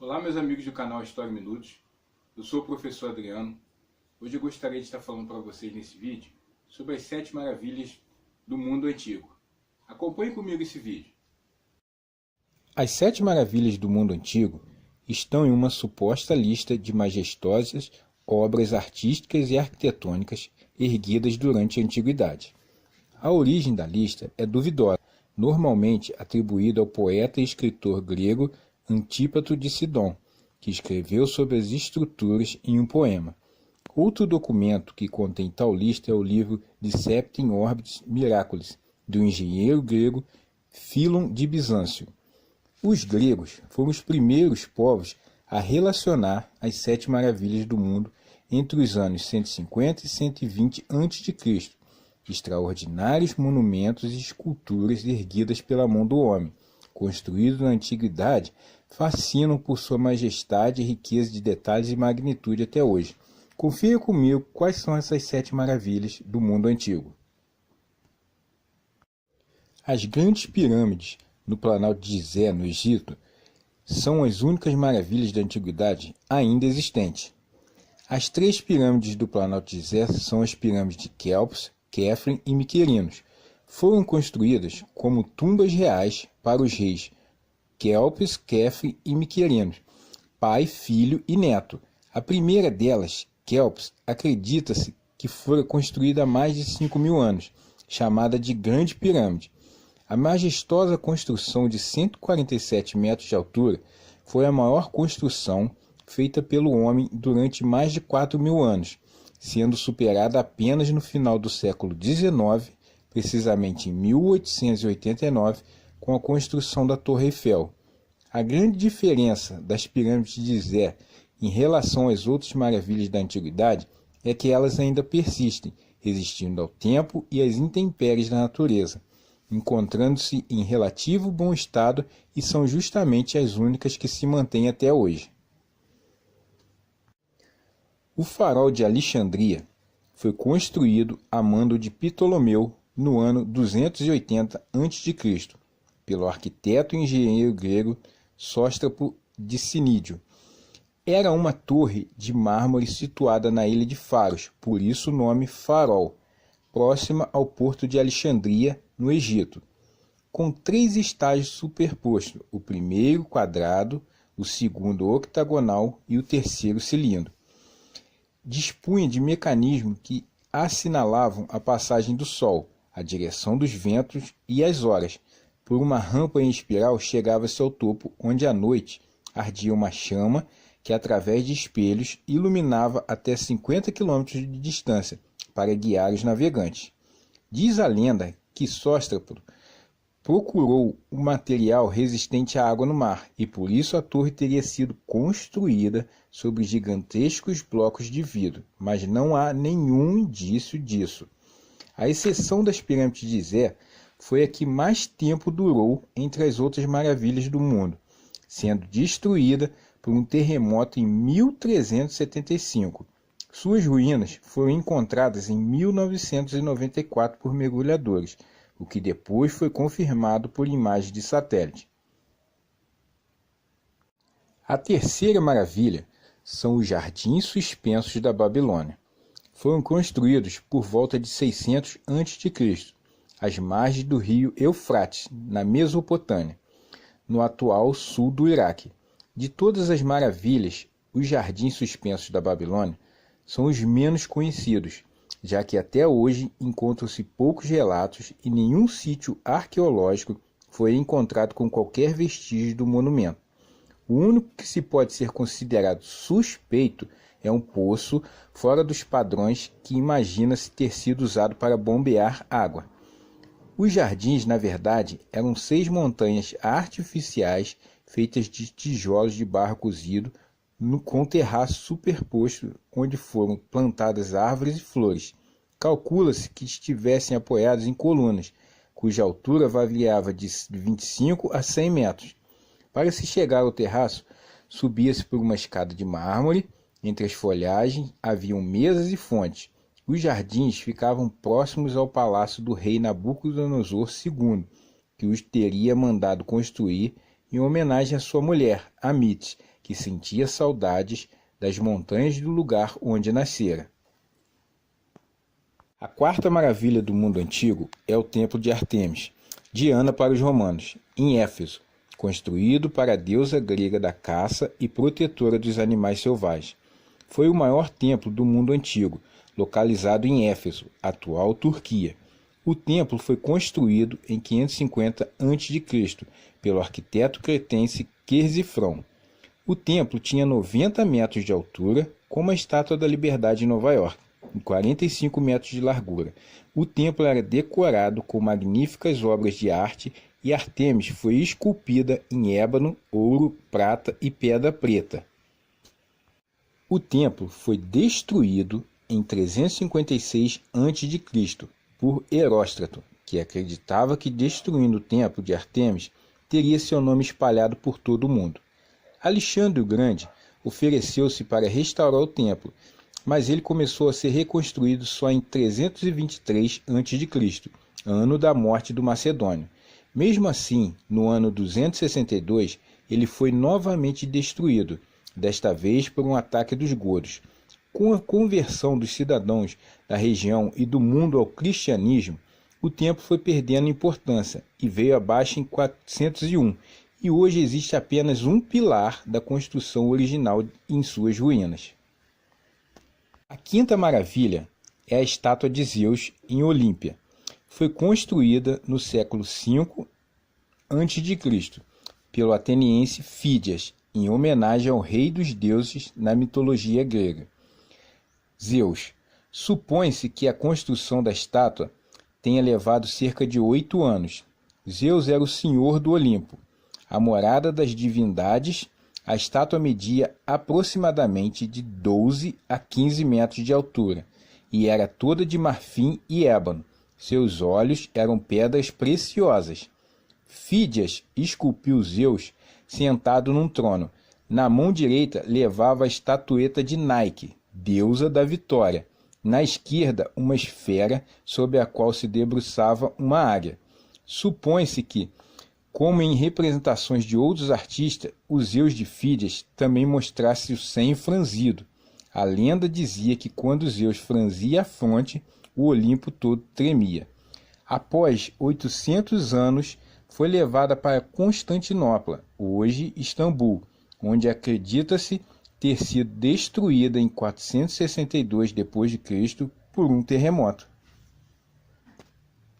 Olá, meus amigos do canal História em Minutos. Eu sou o professor Adriano. Hoje eu gostaria de estar falando para vocês nesse vídeo sobre as 7 maravilhas do mundo antigo. Acompanhe comigo esse vídeo. As 7 maravilhas do mundo antigo estão em uma suposta lista de majestosas obras artísticas e arquitetônicas erguidas durante a Antiguidade. A origem da lista é duvidosa, normalmente atribuída ao poeta e escritor grego Antípato de Sidon, que escreveu sobre as estruturas em um poema. Outro documento que contém tal lista é o livro De Septem Orbis Miraculis, do engenheiro grego Fílon de Bizâncio. Os gregos foram os primeiros povos a relacionar as 7 maravilhas do mundo entre os anos 150 e 120 a.C., extraordinários monumentos e esculturas erguidas pela mão do homem, construídos na antiguidade, fascinam por sua majestade, riqueza de detalhes e magnitude até hoje. Confira comigo quais são essas 7 maravilhas do mundo antigo. As grandes pirâmides no Planalto de Gizé, no Egito, são as únicas maravilhas da antiguidade ainda existentes. As 3 pirâmides do Planalto de Gizé são as pirâmides de Quéops, Quéfren e Miquerinos. Foram construídas como tumbas reais para os reis Quéops, Quéfren e Miquerinos, pai, filho e neto. A primeira delas, Quéops, acredita-se que fora construída há mais de 5.000 anos, chamada de Grande Pirâmide. A majestosa construção de 147 metros de altura foi a maior construção feita pelo homem durante mais de 4.000 anos, sendo superada apenas no final do século XIX, precisamente em 1889, com a construção da Torre Eiffel. A grande diferença das pirâmides de Gizé em relação às outras maravilhas da antiguidade é que elas ainda persistem, resistindo ao tempo e às intempéries da natureza, encontrando-se em relativo bom estado e são justamente as únicas que se mantêm até hoje. O farol de Alexandria foi construído a mando de Ptolomeu no ano 280 a.C., pelo arquiteto e engenheiro grego Sóstrapo de Cinídio. Era uma torre de mármore situada na ilha de Faros, por isso o nome Farol, próxima ao porto de Alexandria, no Egito, com 3 estágios superpostos, o primeiro quadrado, o segundo octagonal e o terceiro cilindro. Dispunha de mecanismos que assinalavam a passagem do Sol, a direção dos ventos e as horas. Por uma rampa em espiral chegava-se ao topo, onde à noite ardia uma chama que, através de espelhos, iluminava até 50 km de distância para guiar os navegantes. Diz a lenda que Sóstrapo procurou um material resistente à água no mar, e por isso a torre teria sido construída sobre gigantescos blocos de vidro, mas não há nenhum indício disso. A exceção das pirâmides de Gizé foi a que mais tempo durou entre as outras maravilhas do mundo, sendo destruída por um terremoto em 1375. Suas ruínas foram encontradas em 1994 por mergulhadores, o que depois foi confirmado por imagens de satélite. A terceira maravilha são os Jardins Suspensos da Babilônia. Foram construídos por volta de 600 a.C., às margens do rio Eufrates, na Mesopotâmia, no atual sul do Iraque. De todas as maravilhas, os Jardins Suspensos da Babilônia são os menos conhecidos, já que até hoje encontram-se poucos relatos e nenhum sítio arqueológico foi encontrado com qualquer vestígio do monumento. O único que se pode ser considerado suspeito é um poço fora dos padrões que imagina-se ter sido usado para bombear água. Os jardins, na verdade, eram 6 montanhas artificiais feitas de tijolos de barro cozido com terraço superposto, onde foram plantadas árvores e flores. Calcula-se que estivessem apoiados em colunas, cuja altura variava de 25 a 100 metros. Para se chegar ao terraço, subia-se por uma escada de mármore. Entre as folhagens haviam mesas e fontes. Os jardins ficavam próximos ao palácio do rei Nabucodonosor II, que os teria mandado construir em homenagem à sua mulher, Amit, que sentia saudades das montanhas do lugar onde nascera. A quarta maravilha do mundo antigo é o Templo de Ártemis, Diana para os romanos, em Éfeso, construído para a deusa grega da caça e protetora dos animais selvagens. Foi o maior templo do mundo antigo, localizado em Éfeso, atual Turquia. O templo foi construído em 550 a.C. pelo arquiteto cretense Quirsífron. O templo tinha 90 metros de altura, como a Estátua da Liberdade em Nova York, e 45 metros de largura. O templo era decorado com magníficas obras de arte e Ártemis foi esculpida em ébano, ouro, prata e pedra preta. O templo foi destruído em 356 a.C. por Heróstrato, que acreditava que destruindo o templo de Ártemis teria seu nome espalhado por todo o mundo. Alexandre o Grande ofereceu-se para restaurar o templo, mas ele começou a ser reconstruído só em 323 a.C., ano da morte do Macedônio. Mesmo assim, no ano 262, ele foi novamente destruído, desta vez por um ataque dos godos. Com a conversão dos cidadãos da região e do mundo ao cristianismo, o templo foi perdendo importância e veio abaixo em 401, e hoje existe apenas um pilar da construção original em suas ruínas. A quinta maravilha é a estátua de Zeus em Olímpia. Foi construída no século V a.C. pelo ateniense Fídias, em homenagem ao rei dos deuses na mitologia grega, Zeus. Supõe-se que a construção da estátua tenha levado cerca de 8 anos. Zeus era o senhor do Olimpo, a morada das divindades. A estátua media aproximadamente de 12 a 15 metros de altura e era toda de marfim e ébano. Seus olhos eram pedras preciosas. Fídias esculpiu Zeus sentado num trono. Na mão direita levava a estatueta de Nike, deusa da vitória. Na esquerda, uma esfera sobre a qual se debruçava uma águia. Supõe-se que, como em representações de outros artistas, o Zeus de Fídias também mostrasse o senho franzido. A lenda dizia que quando Zeus franzia a fronte, o Olimpo todo tremia. Após 800 anos, foi levada para Constantinopla, hoje Istambul, onde acredita-se ter sido destruída em 462 d.C. por um terremoto.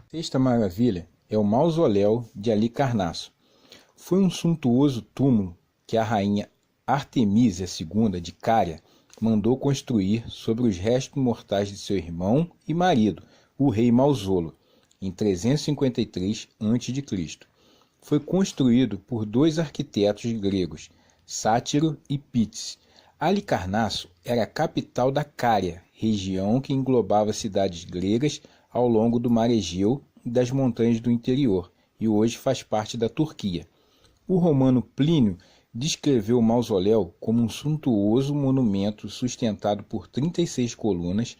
Sexta maravilha é o mausoléu de Halicarnasso. Foi um suntuoso túmulo que a rainha Artemísia II de Cária mandou construir sobre os restos mortais de seu irmão e marido, o rei Mausolo, em 353 a.C. Foi construído por dois arquitetos gregos, Sátiro e Pítis. Halicarnasso era a capital da Cária, região que englobava cidades gregas ao longo do mar Egeu e das montanhas do interior, e hoje faz parte da Turquia. O romano Plínio descreveu o mausoléu como um suntuoso monumento sustentado por 36 colunas,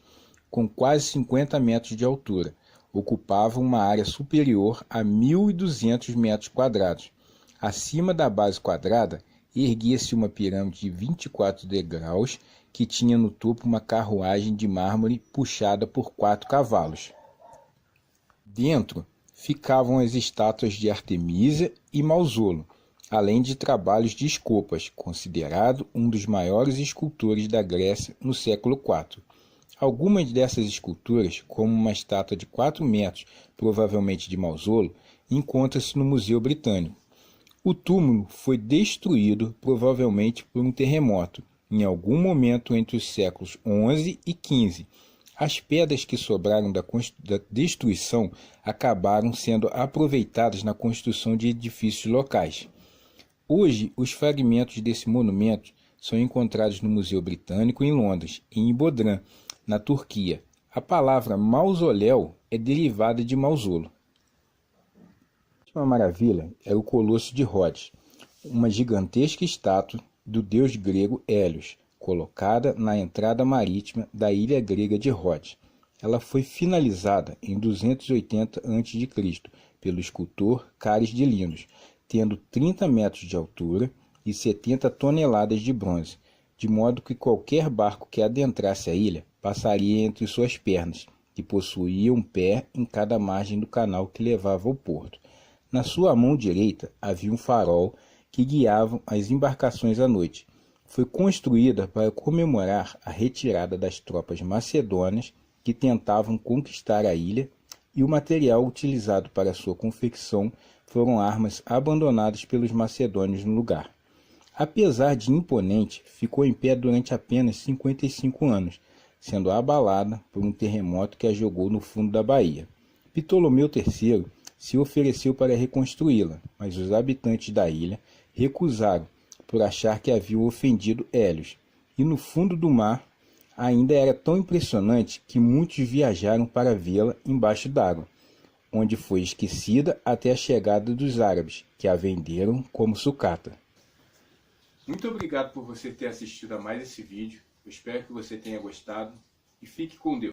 com quase 50 metros de altura. Ocupava uma área superior a 1.200 metros quadrados. Acima da base quadrada, erguia-se uma pirâmide de 24 degraus que tinha no topo uma carruagem de mármore puxada por 4 cavalos. Dentro ficavam as estátuas de Artemísia e Mausolo, além de trabalhos de Escopas, considerado um dos maiores escultores da Grécia no século IV. Algumas dessas esculturas, como uma estátua de 4 metros, provavelmente de Mausolo, encontram-se no Museu Britânico. O túmulo foi destruído, provavelmente por um terremoto, em algum momento entre os séculos XI e XV. As pedras que sobraram da destruição acabaram sendo aproveitadas na construção de edifícios locais. Hoje, os fragmentos desse monumento são encontrados no Museu Britânico em Londres e em Bodrum, na Turquia. A palavra mausoléu é derivada de Mausolo. A última maravilha é o Colosso de Rhodes, uma gigantesca estátua do deus grego Hélios, colocada na entrada marítima da ilha grega de Rhodes. Ela foi finalizada em 280 a.C. pelo escultor Cáris de Linos, tendo 30 metros de altura e 70 toneladas de bronze, de modo que qualquer barco que adentrasse a ilha passaria entre suas pernas, que possuía um pé em cada margem do canal que levava ao porto. Na sua mão direita havia um farol que guiava as embarcações à noite. Foi construída para comemorar a retirada das tropas macedônias que tentavam conquistar a ilha, e o material utilizado para sua confecção foram armas abandonadas pelos macedônios no lugar. Apesar de imponente, ficou em pé durante apenas 55 anos, sendo abalada por um terremoto que a jogou no fundo da baía. Ptolomeu III se ofereceu para reconstruí-la, mas os habitantes da ilha recusaram por achar que haviam ofendido Hélios, e no fundo do mar ainda era tão impressionante que muitos viajaram para vê-la embaixo d'água, onde foi esquecida até a chegada dos árabes, que a venderam como sucata. Muito obrigado por você ter assistido a mais esse vídeo. Eu espero que você tenha gostado e fique com Deus.